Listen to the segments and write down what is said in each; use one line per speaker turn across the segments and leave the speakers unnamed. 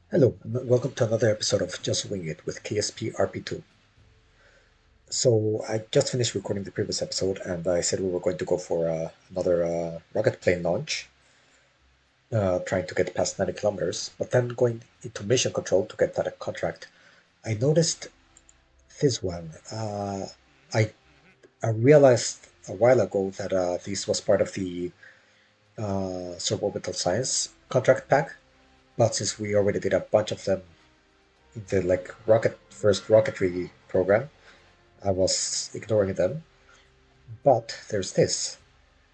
Hello, and welcome to another episode of Just Wing It with KSP RP-2. So I just finished recording the previous episode, and I said we were going to go for another rocket plane launch, trying to get past 90 kilometers. But then going into mission control to get that contract, I noticed this one. I I realized a while ago that this was part of the suborbital science contract pack, but since we already did a bunch of them in the first rocketry program, I was ignoring them. But there's this.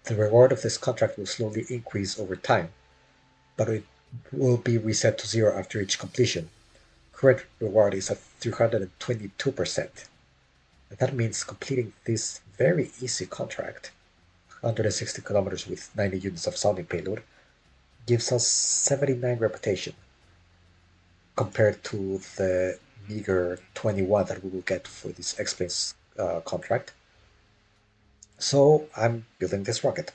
The reward of this contract will slowly increase over time, but it will be reset to zero after each completion. Current reward is at 322%. And that means completing this very easy contract, 160 kilometers with 90 units of sounding payload, gives us 79 reputation compared to the meager 21 that we will get for this X-Planes contract. So I'm building this rocket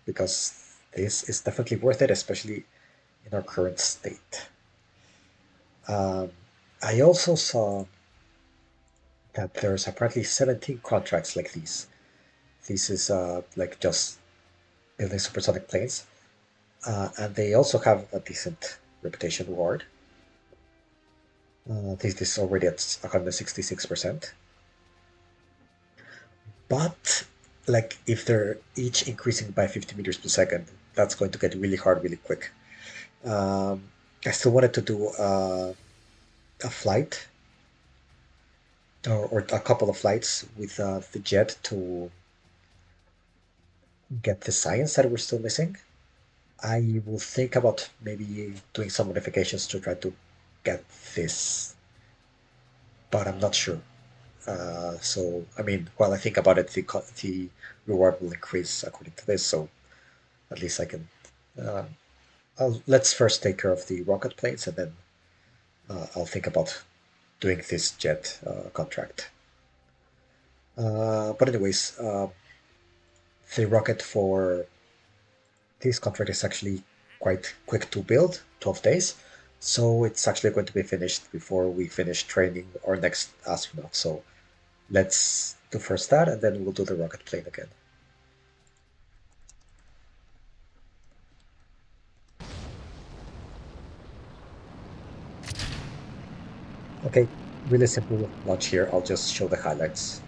because this is definitely worth it, especially in our current state. Um, I also saw that there's apparently 17 contracts like these. This is like just building supersonic planes, and they also have a decent reputation reward. This is already at 166%. But like if they're each increasing by 50 meters per second, that's going to get really hard really quick. Um, I still wanted to do a flight or a couple of flights with the jet to get the science that we're still missing. I will think about maybe doing some modifications to try to get this, but I'm not sure. So, I mean, while I think about it, the reward will increase according to this, so at least I can. Uh, let's first take care of the rocket planes, and then I'll think about doing this jet contract. But anyways, the rocket for this contract is actually quite quick to build, 12 days. So it's actually going to be finished before we finish training our next astronaut. So let's do first that, and then we'll do the rocket plane again. Okay, really simple launch here. I'll just show the highlights.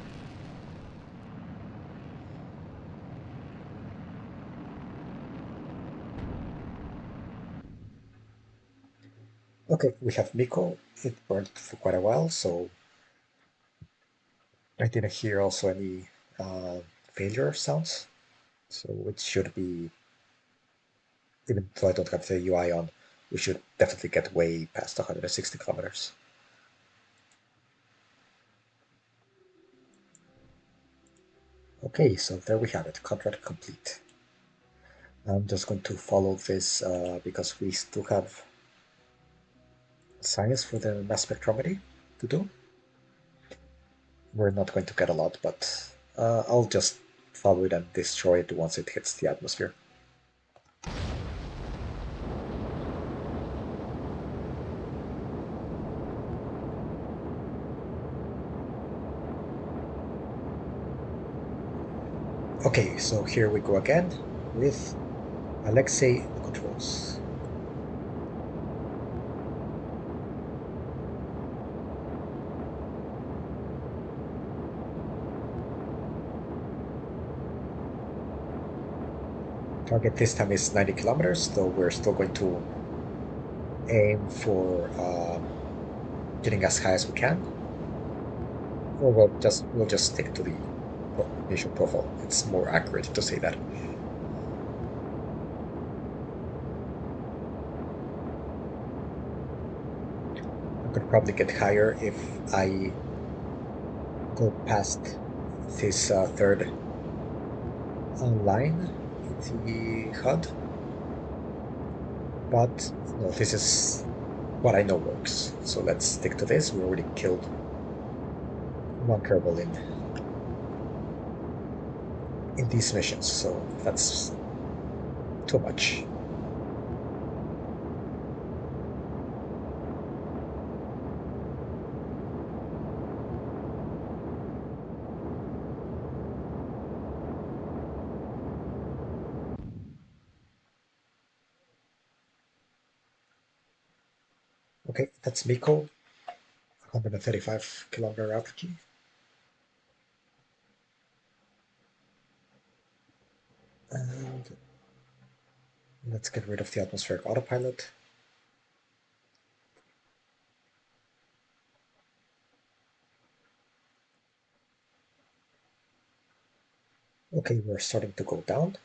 Okay, we have Miko. It burned for quite a while, so I didn't hear also any failure sounds. So it should be, even though I don't have the UI on, we should definitely get way past 160 kilometers. Okay, so there we have it, contract complete. I'm just going to follow this because we still have science for the mass spectrometry to do. We're not going to get a lot, but I'll just follow it and destroy it once it hits the atmosphere. Okay, so here we go again with Alexei in the controls. Target this time is 90 kilometers, though we're still going to aim for getting as high as we can. Or we'll just stick to the initial profile. It's more accurate to say that. I could probably get higher if I go past this third line in the HUD. But no, this is what I know works. So let's stick to this. We already killed one Kerbal in these missions, so that's too much. Okay, that's Miko, 135 kilometer RPG. And let's get rid of the atmospheric autopilot. Okay, we're starting to go down.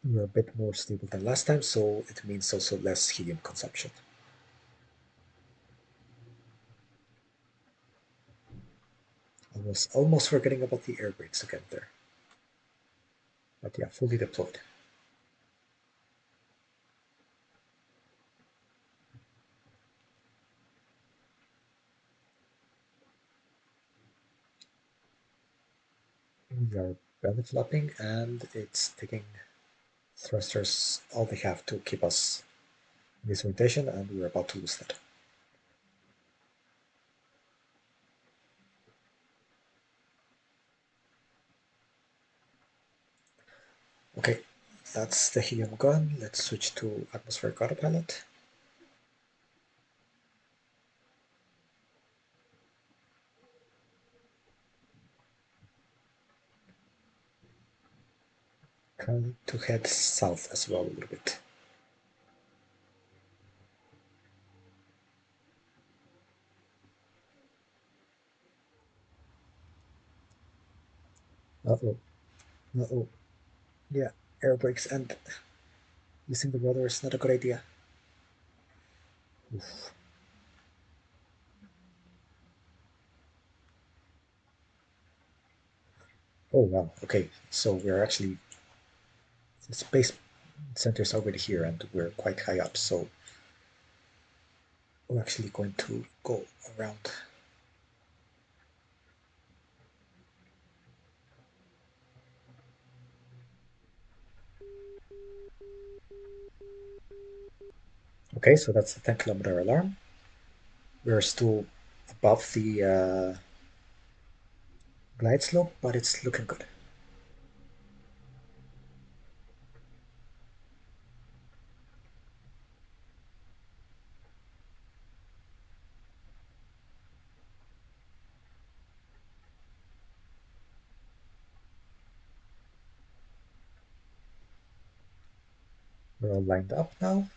We're a bit more stable than last time, so it means also less helium consumption. I was almost forgetting about the air brakes again there. But yeah, fully deployed. We are belly flopping and it's taking thrusters all they have to keep us in this rotation, and we're about to lose that. Okay, that's the helium gone. Let's switch to atmospheric autopilot. Trying to head south as well a little bit. Uh-oh, uh-oh. Yeah, air brakes and using the rudder is not a good idea. Oof. Oh wow, okay, so we're actually, the space center is already here and we're quite high up, so we're actually going to go around. Okay, so that's the 10-kilometer alarm. We're still above the glide slope, but it's looking good. We're all lined up now.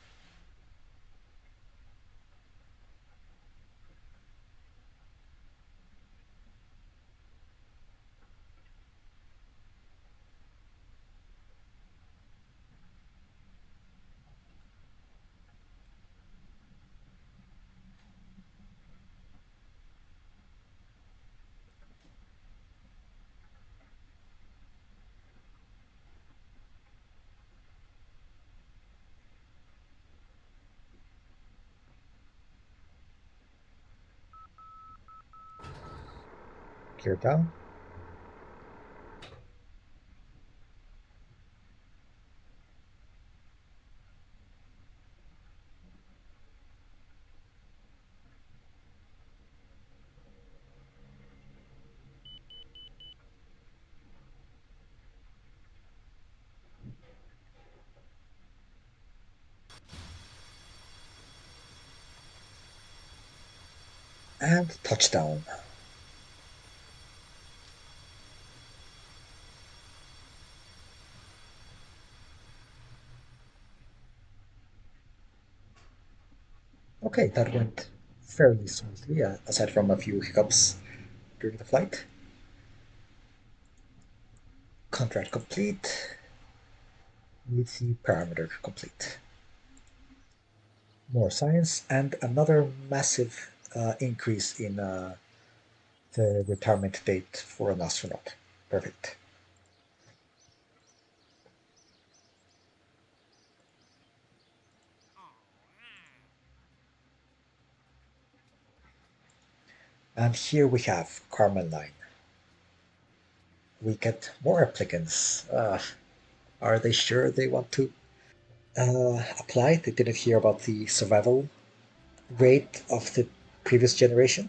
Gear down. And touchdown. Okay, that went fairly smoothly, aside from a few hiccups during the flight. Contract complete. VC parameter complete. More science and another massive increase in the retirement date for an astronaut. Perfect. And here we have Carmen Line. We get more applicants. Are they sure they want to apply? They didn't hear about the survival rate of the previous generation.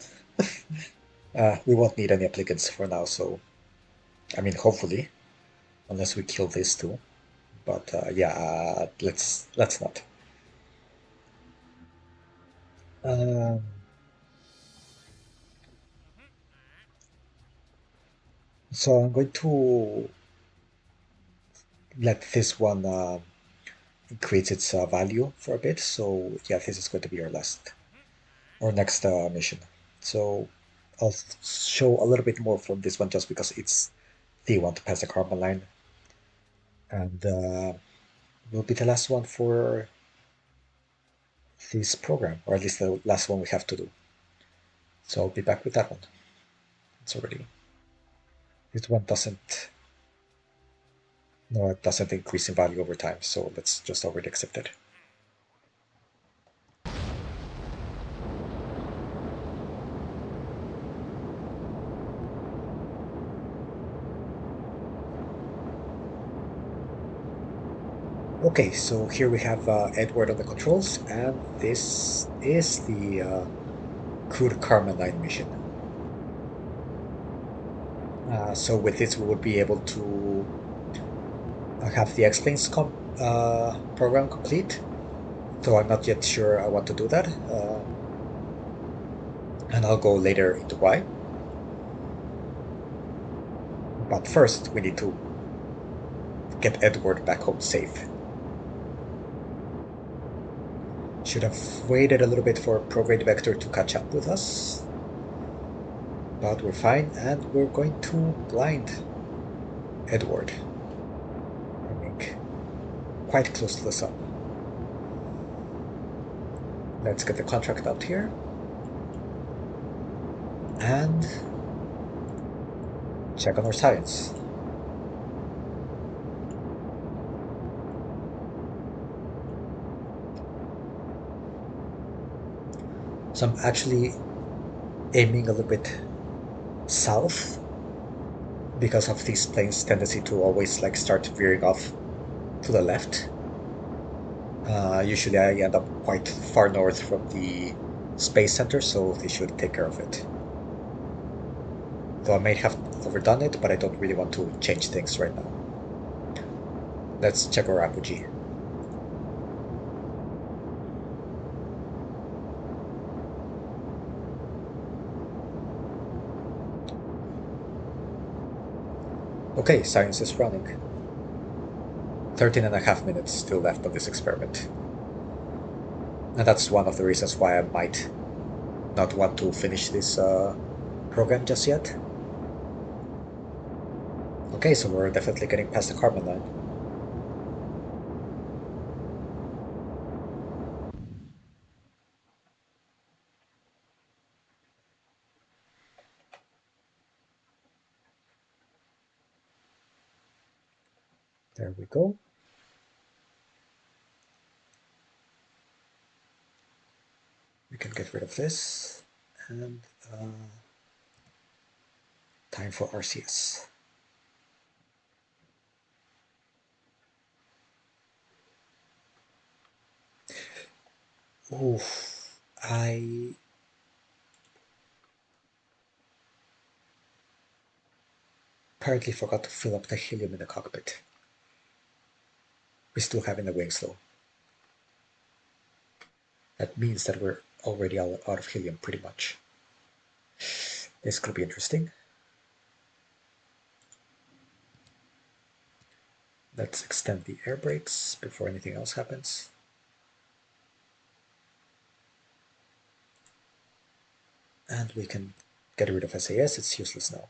We won't need any applicants for now, so I mean, hopefully. unless we kill this too. But yeah, let's not. Um, so I'm going to let this one increase its value for a bit. So yeah, this is going to be our next mission. So I'll show a little bit more from this one just because it's the one to pass the carbon line, and will be the last one for this program, or at least the last one we have to do. So I'll be back with that one. It's already this one doesn't no, it doesn't increase in value over time, so let's just already accept it. Okay, so here we have Edward on the controls, and this is the crude Karma 9 mission. So with this, we would be able to have the program complete, though I'm not yet sure I want to do that, and I'll go later into why. But first, we need to get Edward back home safe. Should have waited a little bit for Prograde Vector to catch up with us, but we're fine, and we're going to blind Edward, aiming quite close to the sun. Let's get the contract out here, and check on our science. So I'm actually aiming a little bit south because of these planes' tendency to always like start veering off to the left. Usually I end up quite far north from the space center, so they should take care of it. Though I may have overdone it, but I don't really want to change things right now. Let's check our apogee. Okay, science is running. 13 and a half minutes still left of this experiment. And that's one of the reasons why I might not want to finish this program just yet. Okay, so we're definitely getting past the carbon line. There we go. We can get rid of this. And time for RCS. Oof. I apparently forgot to fill up the helium in the cockpit. We still have in the wings though. That means that we're already out of helium pretty much. This could be interesting. Let's extend the air brakes before anything else happens. And we can get rid of SAS, it's useless now.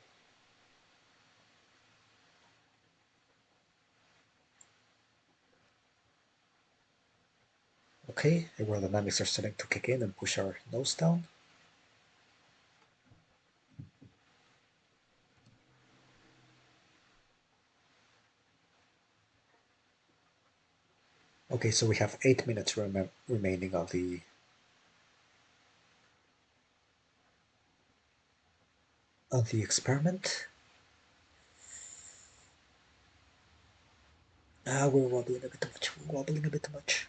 Okay, aerodynamics are starting to kick in and push our nose down. Okay, so we have 8 minutes remaining on the experiment. We're wobbling a bit too much. We're wobbling a bit too much.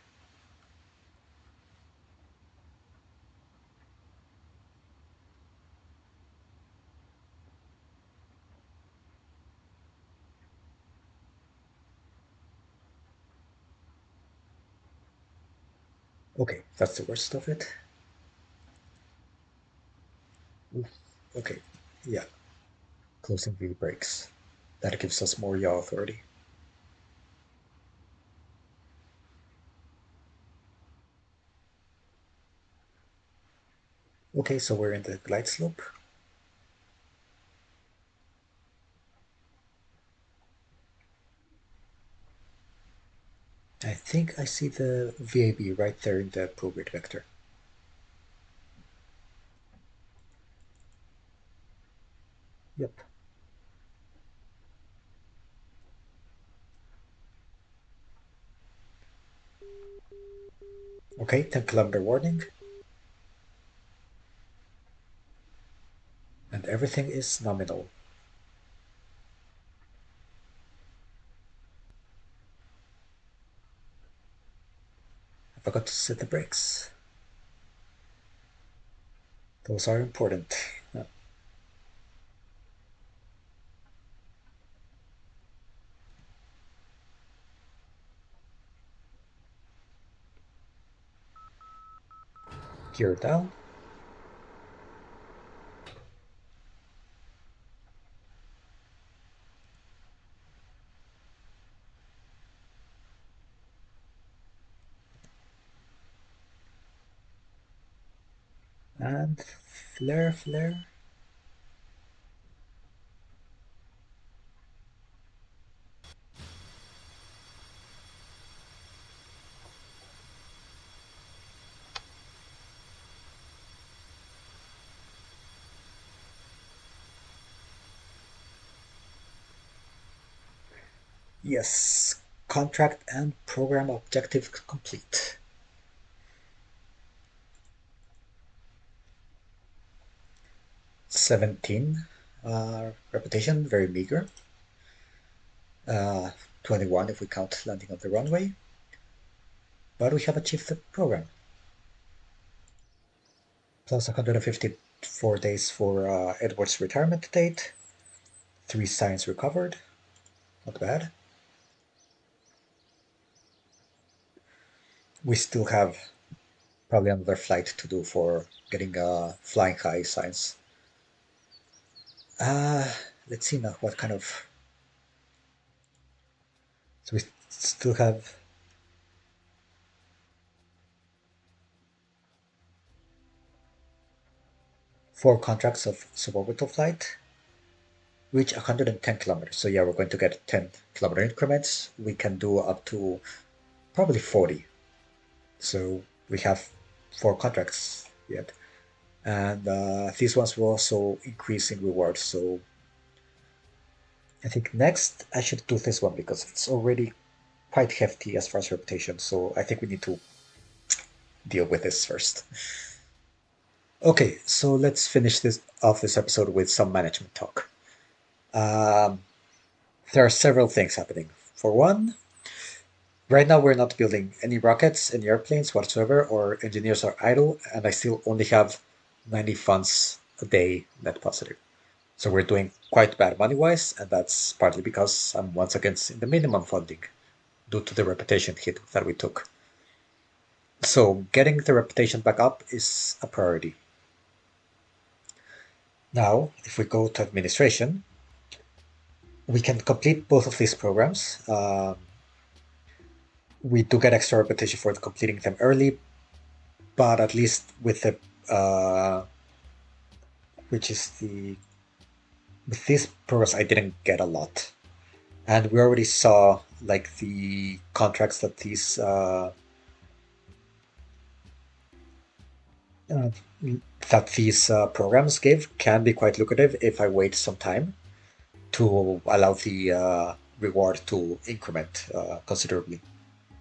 Okay, that's the worst of it. Oof. Okay, yeah, closing V breaks. That gives us more yaw authority. Okay, so we're in the glide slope. I think I see the VAB right there in the prograde vector. Yep. Okay, 10-kilometer warning, and everything is nominal. I forgot to set the brakes. Those are important. Gear down, and flare, flare. Yes, contract and program objective complete. 17 reputation, very meager. 21 if we count landing on the runway. But we have achieved the program. Plus 154 days for Edward's retirement date. 3 signs recovered. Not bad. We still have probably another flight to do for getting flying high signs. Uh, let's see now what kind of. So we still have 4 contracts of suborbital flight, reach 110 kilometers. So yeah, we're going to get 10-kilometer increments. We can do up to probably 40. So we have 4 contracts yet. And these ones will also increase in reward. So I think next I should do this one because it's already quite hefty as far as reputation. So I think we need to deal with this first. Okay, so let's finish this episode with some management talk. Um, there are several things happening. For one, right now we're not building any rockets, any airplanes whatsoever, or engineers are idle, and I still only have 90 funds a day net positive. So we're doing quite bad money-wise, and that's partly because I'm once again in the minimum funding due to the reputation hit that we took. So getting the reputation back up is a priority. Now, if we go to administration, we can complete both of these programs. We do get extra reputation for completing them early, but at least with the which is the with these programs I didn't get a lot, and we already saw like the contracts that uh, these programs give can be quite lucrative if I wait some time to allow the reward to increment considerably.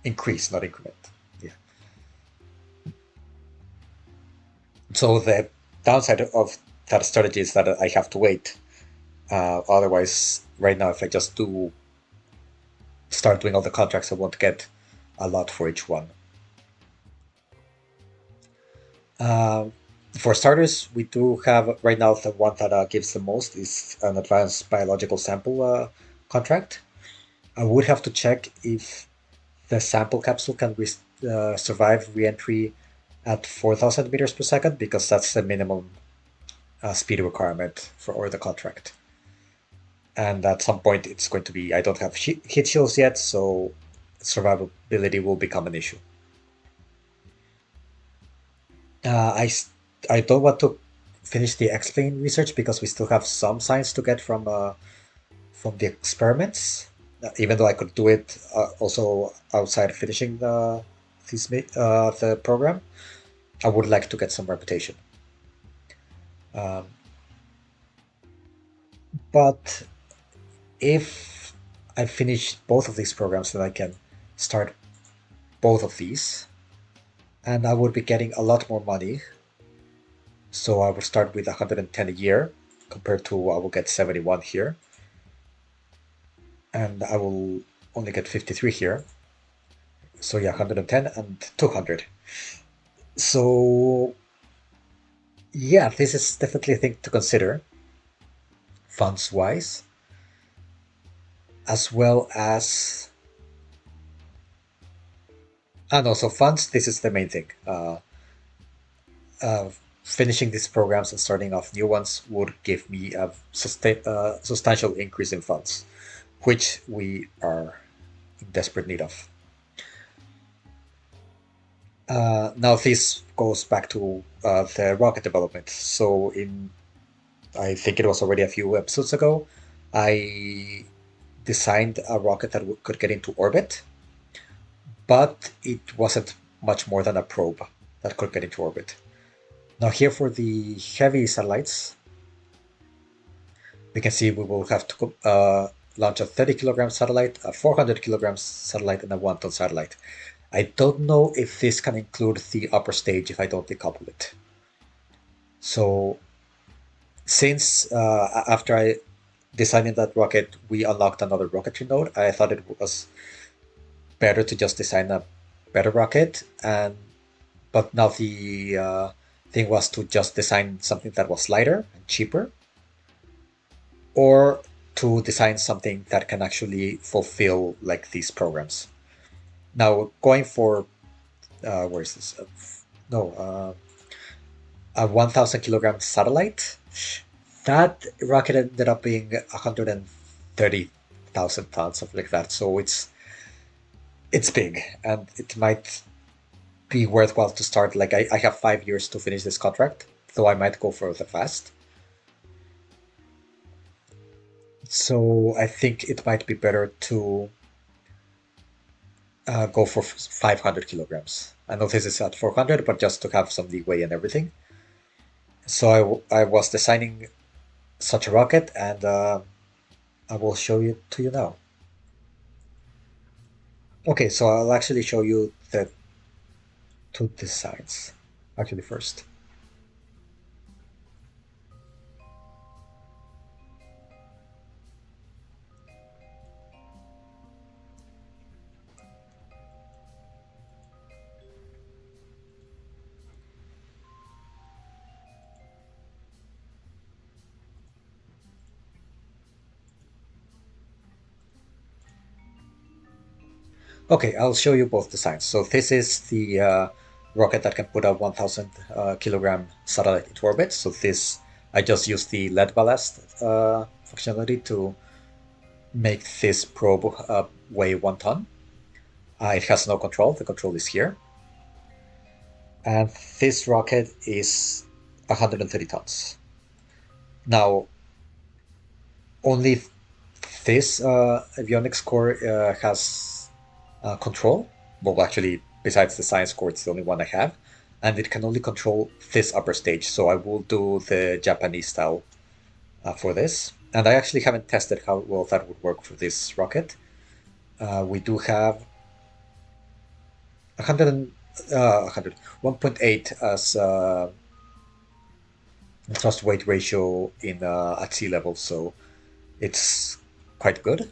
Increase, not increment. Yeah. So the downside of that strategy is that I have to wait. Otherwise, right now, if I just do start doing all the contracts, I won't get a lot for each one. Uh, for starters, we do have right now the one that gives the most is an advanced biological sample contract. I would have to check if the sample capsule can survive re-entry at 4,000 meters per second because that's the minimum speed requirement for the contract. And at some point, it's going to be I don't have heat shields yet, so survivability will become an issue. Uh, I s- I don't want to finish the X-plane research because we still have some science to get from the experiments. Even though I could do it also outside finishing the program, I would like to get some reputation. Um, but if I finish both of these programs, then I can start both of these, and I would be getting a lot more money. So I would start with 110 a year compared to I will get 71 here, and I will only get 53 here. So yeah, 110 and 200. So yeah, this is definitely a thing to consider funds wise, as well as and also funds. This is the main thing. Uh, Finishing these programs and starting off new ones would give me a substantial increase in funds, which we are in desperate need of. Now this goes back to the rocket development. So I think it was already a few episodes ago, I designed a rocket that could get into orbit, but it wasn't much more than a probe that could get into orbit. Now here for the heavy satellites, we can see we will have to launch a 30 kilogram satellite, a 400 kilograms satellite, and a 1 ton satellite. I don't know if this can include the upper stage if I don't decouple it. So since after I designing that rocket, we unlocked another rocketry node, I thought it was better to just design a better rocket. And but now the thing was to just design something that was lighter and cheaper, or to design something that can actually fulfill like these programs. Now going for where is this? No, a 1,000 kilogram satellite. That rocket ended up being 130,000 tons, something like that. So it's big, and it might be worthwhile to start. Like I have 5 years to finish this contract, though I might go further fast. So I think it might be better to go for 500 kilograms. I know this is at 400, but just to have some leeway and everything. So I was designing such a rocket, and I will show it to you now. Okay, so I'll actually show you the two designs. Actually, first. Okay, I'll show you both designs. So this is the rocket that can put a 1,000 kilogram satellite into orbit. So this, I just used the lead ballast functionality to make this probe weigh 1 ton. It has no control. The control is here. And this rocket is 130 tons. Now, only this avionics core has control. Well, actually, besides the science core, it's the only one I have. And it can only control this upper stage. So I will do the Japanese style for this. And I actually haven't tested how well that would work for this rocket. We do have 100, 100 1.8 as thrust weight ratio in at sea level, so it's quite good.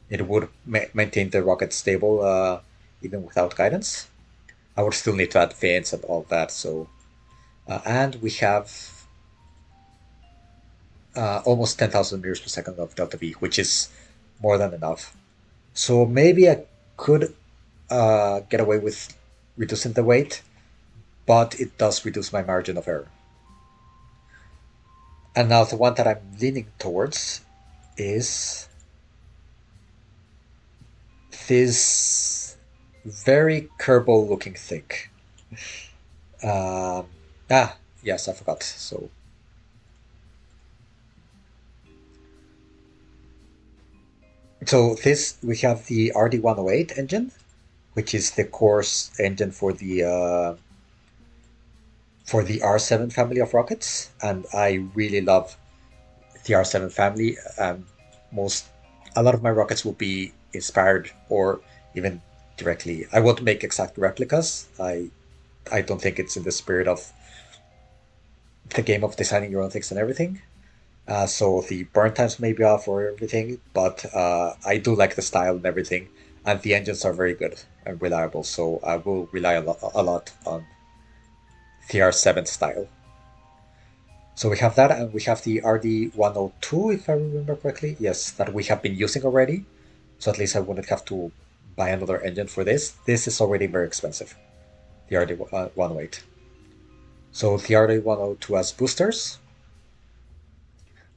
It would maintain the rocket stable even without guidance. I would still need to add fans and all that. So, and we have almost 10,000 meters per second of delta V, which is more than enough. So maybe I could get away with reducing the weight, but it does reduce my margin of error. And now the one that I'm leaning towards is this very Kerbal looking thing. Um, yes, I forgot. So this we have the RD-108 engine, which is the course engine for the R7 family of rockets, and I really love the R7 family. Most A lot of my rockets will be inspired or even directly. I won't make exact replicas. I don't think it's in the spirit of the game of designing your own things and everything. So the burn times may be off or everything, but I do like the style and everything, and the engines are very good and reliable. So I will rely a lot on the R7 style. So we have that, and we have the RD-102, if I remember correctly. Yes, that we have been using already. So at least I wouldn't have to buy another engine for this. This is already very expensive, the RD-108. So the RD-102 has boosters,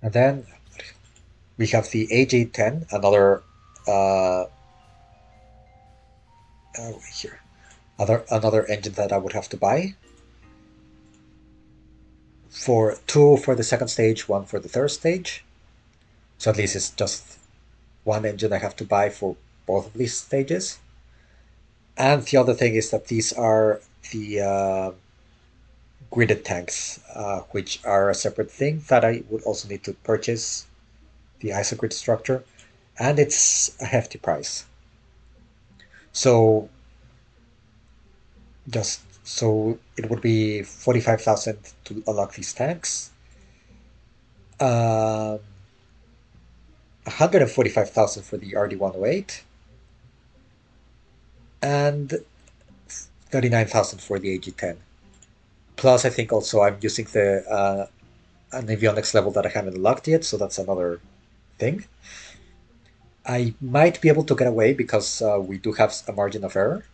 and then we have the AJ-10, uh, here, another engine that I would have to buy for two for the second stage, one for the third stage. So at least it's just one engine I have to buy for both of these stages. And the other thing is that these are the gridded tanks, which are a separate thing that I would also need to purchase the isogrid structure, and it's a hefty price. So just so it would be 45,000 to unlock these tanks, 145,000 for the RD-108, and 39,000 for the AG-10. Plus, I think also I'm using the an avionics level that I haven't unlocked yet, so that's another thing. I might be able to get away because we do have a margin of error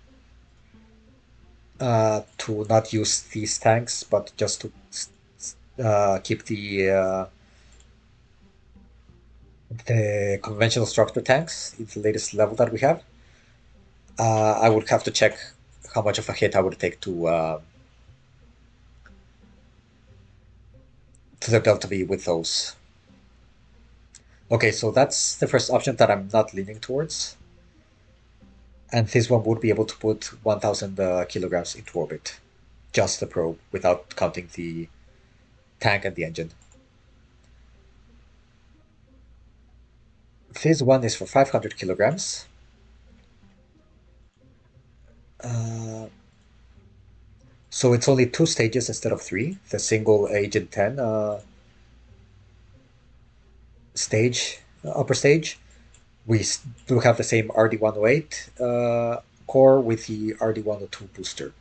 to not use these tanks, but just to keep the conventional structure tanks in the latest level that we have. I would have to check how much of a hit I would take to the Delta V with those. Okay, so that's the first option that I'm not leaning towards. And this one would be able to put 1,000 kilograms into orbit, just the probe, without counting the tank and the engine. This one is for 500 kilograms. Uh, so it's only two stages instead of three. The single Agent 10 stage, upper stage. We do have the same RD-108 core with the RD-102 booster.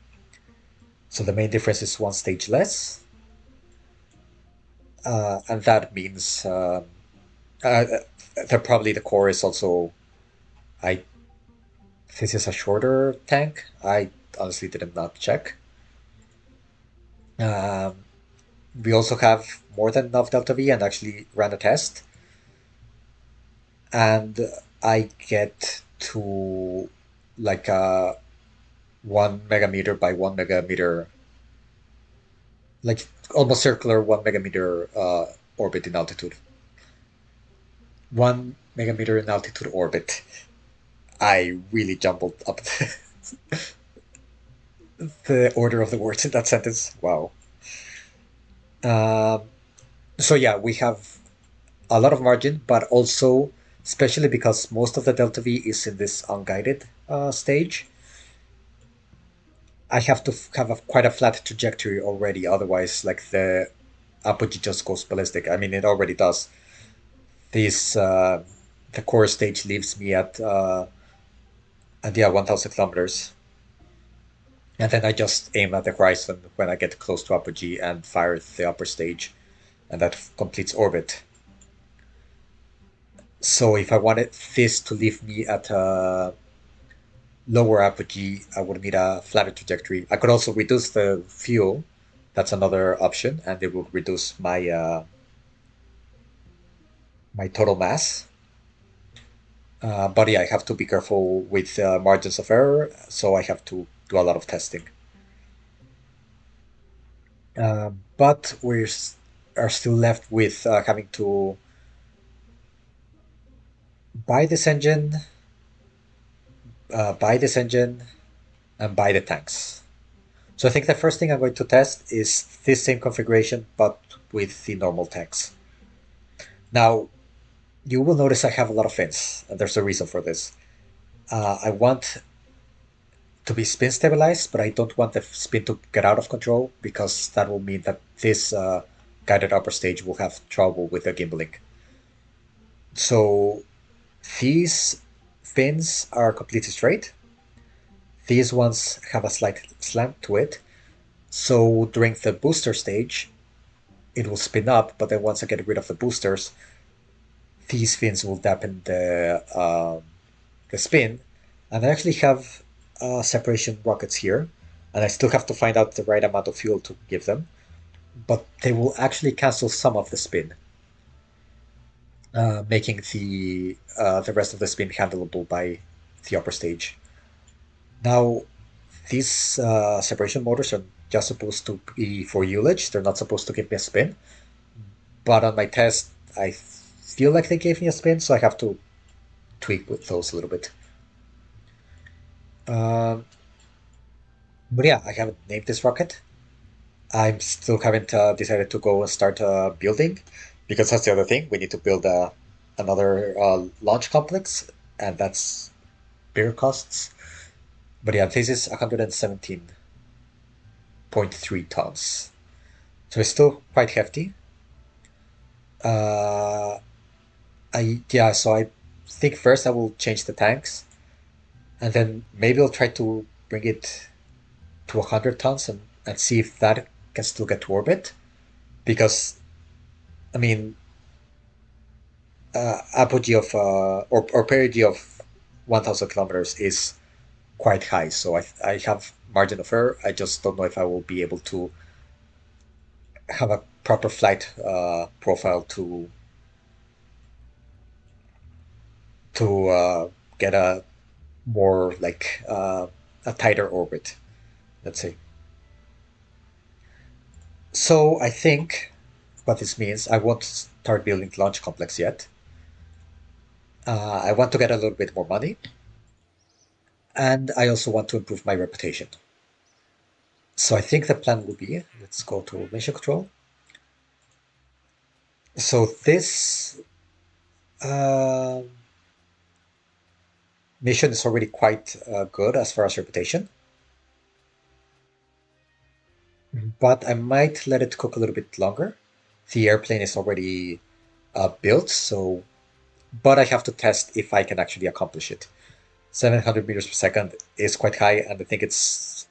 So the main difference is one stage less, and that means uh, that probably the core is also. I This is a shorter tank. I honestly did not check. Um, we also have more than enough delta V and actually ran a test, and I get to like a 1 megameter by 1 megameter, like almost circular 1 megameter orbit in altitude. 1 megameter in altitude orbit. I really jumbled up the order of the words in that sentence. Wow. Um, so yeah, we have a lot of margin, but also, especially because most of the delta V is in this unguided stage, I have to have quite a flat trajectory already. Otherwise, like the apogee just goes ballistic. I mean, it already does. This The core stage leaves me at yeah 1,000 kilometers, and then I just aim at the horizon when I get close to apogee and fire the upper stage, and that completes orbit. So if I wanted this to leave me at lower apogee, I would need a flatter trajectory. I could also reduce the fuel. That's another option, and it will reduce my total mass. But yeah, I have to be careful with margins of error, so I have to do a lot of testing. But are still left with having to buy this engine, buy this engine, and buy the tanks. So I think the first thing I'm going to test is this same configuration, but with the normal tanks. Now, you will notice I have a lot of fins, and there's a reason for this. I want to be spin stabilized, but I don't want the spin to get out of control because that will mean that this guided upper stage will have trouble with the gimbaling. So these fins are completely straight. These ones have a slight slant to it. So during the booster stage, it will spin up, but then once I get rid of the boosters, these fins will dampen the spin. And I actually have separation rockets here, and I still have to find out the right amount of fuel to give them. But they will actually cancel some of the spin, making the rest of the spin handleable by the upper stage. Now, these separation motors are just supposed to be for ullage. They're not supposed to give me a spin. But on my test, I feel like they gave me a spin, so I have to tweak with those a little bit. Um, but yeah, I haven't named this rocket. I'm still haven't decided to go and start building because that's the other thing. We need to build another launch complex, and that's bigger costs. But yeah, this is 117.3 tons. So it's still quite hefty. Uh, so I think first I will change the tanks, and then maybe I'll try to bring it to 100 tons and see if that can still get to orbit. Because, I mean, apogee of or perigee of 1,000 kilometers is quite high. So I have margin of error. I just don't know if I will be able to have a proper flight profile to get a more like a tighter orbit, let's say. So I think what this means, I won't start building the launch complex yet. I want to get a little bit more money, and I also want to improve my reputation. So I think the plan will be, let's go to mission control. So this uh, mission is already quite good as far as reputation, but I might let it cook a little bit longer. The airplane is already built, so but I have to test if I can actually accomplish it. 700 meters per second is quite high, and I think it's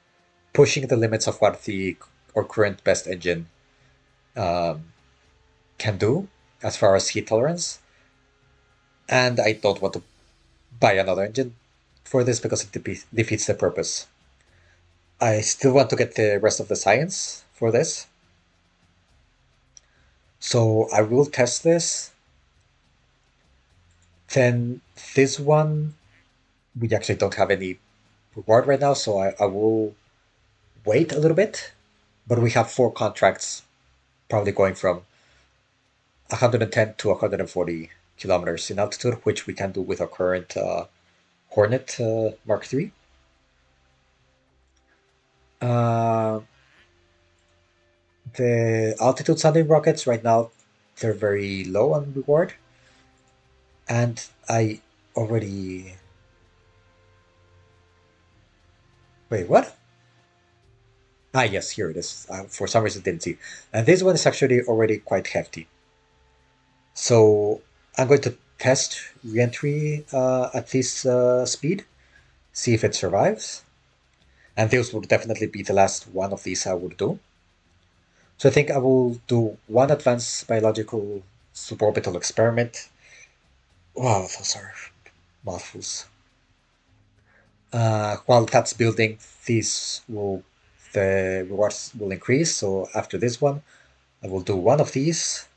pushing the limits of what the or current best engine um, can do as far as heat tolerance. And I don't want to buy another engine for this because it defeats the purpose. I still want to get the rest of the science for this. So I will test this. Then this one, we actually don't have any reward right now, so I will wait a little bit. But we have 4 contracts, probably going from 110 to 140 kilometers in altitude, which we can do with our current Hornet Mark III. Uh, the altitude sounding rockets right now, they're very low on reward. And I already. Wait, what? Ah, yes, here it is. For some reason, didn't see. And this one is actually already quite hefty. So I'm going to test reentry at this speed, see if it survives. And this would definitely be the last one of these I would do. So I think I will do one advanced biological suborbital experiment. Wow, those are mouthfuls. While that's building, the rewards will increase. So after this one, I will do one of these.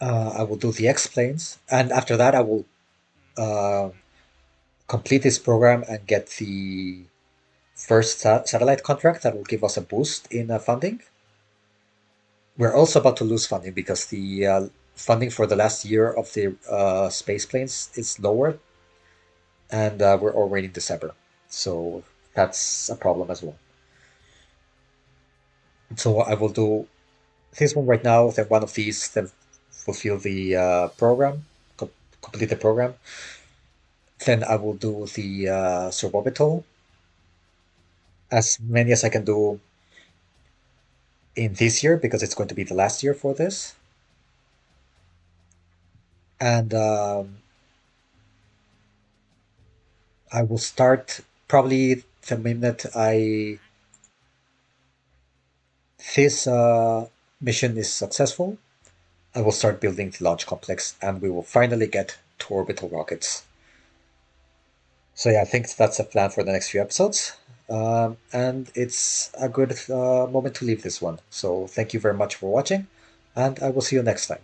I will do the X planes, and after that, I will uh, complete this program and get the first satellite contract that will give us a boost in funding. We're also about to lose funding because the funding for the last year of the space planes is lower, and we're already in December. So that's a problem as well. So I will do this one right now, then one of these, then fulfill the program, complete the program. Then I will do the suborbital, as many as I can do in this year because it's going to be the last year for this. And I will start probably the minute this mission is successful. I will start building the launch complex, and we will finally get to orbital rockets. So yeah, I think that's a plan for the next few episodes. And it's a good moment to leave this one. So thank you very much for watching, and I will see you next time.